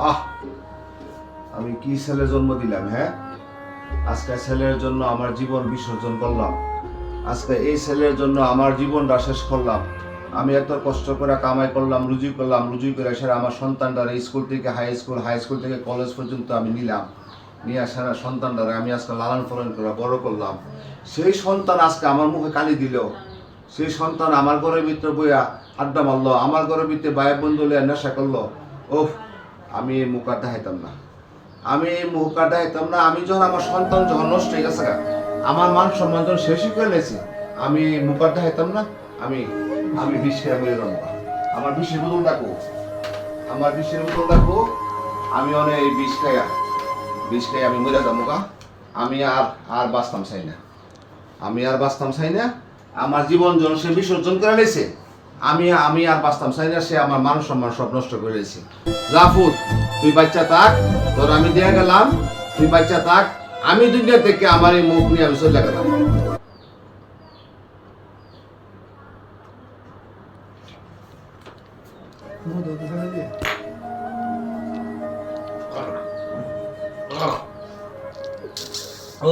আহ আমি কি ছেলে জন্ম দিলাম, হ্যাঁ? আজকে ছেলের জন্য আমার জীবন বিসর্জন করলাম। আজকে এই ছেলের জন্য আমার জীবনটা শেষ করলাম। আমি এত কষ্ট করে কামাই করলাম, রুজি করে সেরা আমার সন্তানটারে স্কুল থেকে হাই স্কুল থেকে কলেজ পর্যন্ত আমি নিলাম। নিয়ে সেরা সন্তানটারে আমি আজকে লালন পালন করে বড় করলাম। সেই সন্তান আজকে আমার মুখে কালি দিল। সেই সন্তান আমার ঘরের ভিতরে বইয়া আড্ডা মারলো, আমার ঘরের ভিতরে ভাই বন্ধু লিয়া নেশা করলো। ওহ, আমি এই মুখ আর দেখাইতাম না। আমি যখন আমার সন্তান যখন নষ্ট হয়ে গেছে, আমার মান সম্মান যখন শেষই করে নিয়েছি, আমি মুখ আর দেখাইতাম না। আমি আমি বিষ খেয়ে মরে যাবো। আমার বিষের বোতল ডাকবো, আমি অনেক এই বিষ খাই আমি মরে যাবো গা। আমি আর আর বাঁচতাম চাই না। আমার জীবন যখন সে বিসর্জন করে নিয়েছে, আমি আর বাঁচতাম চাই না। সে আমার মান সম্মান সব নষ্ট করে দিয়েছে। জাফুর, তুই বাচ্চা থাক, তোর আমি দিয়ে গেলাম, তুই বাচ্চা থাক। আমি দুনিয়া থেকে আমার এই মুখ নিয়ে আমি চলে গেলাম।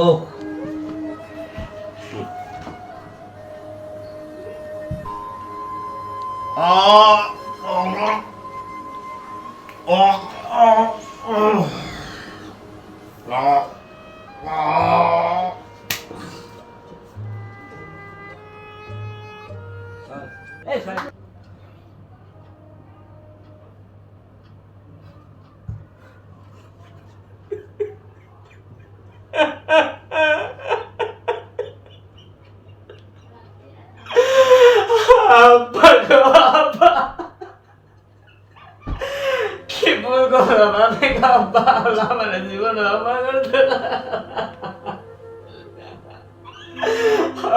ও আব্বা গো আব্বা, কি ভুল করলাম আমি গো আব্বা, আমার জীবন আমার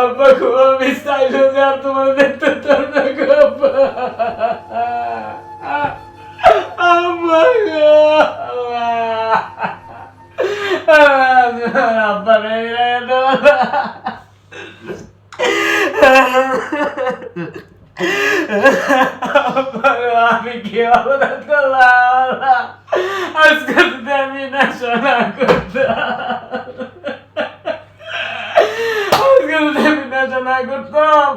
আব্বা গো, আমি চাইলেও যে আর তোমার দেখতে চাই না গো আব্বা। আব্বা গো আব্বা রে আমি কি অপরাধ করলাম? আজকে যদি আমি নেশা না করতাম,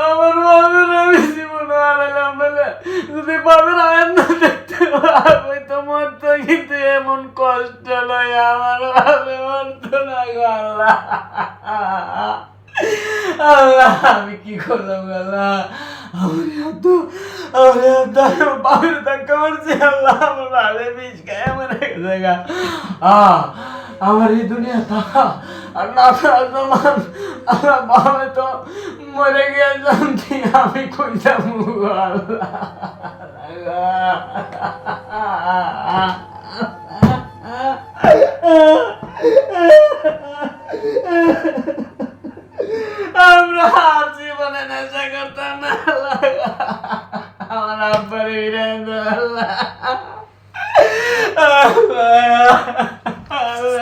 আমার বাবার আমি জীবন হারালাম বলে যদি বাবার আয়াত না দেখতে পারবে তো মরতো, কিন্তু এমন কষ্ট নয় আমার বাবা মরতো না গো আল্লাহ। আল্লাহ আমি কি করলাম আল্লাহ? বাবার ধাক্কা মারছি আল্লাহ, আমার বাবার বিষ খায় মরে গেছে গা। আমার এই দুনিয়া থাকা আর না থাকার আমার বাবা তো মরে গিয়ে জানতি, আমি কই যাবো আল্লাহ। আমরা জীবনে নেশা করতাম না আল্লাহ, আমার আব্বার আল্লাহ আল্লাহ আল্লাহ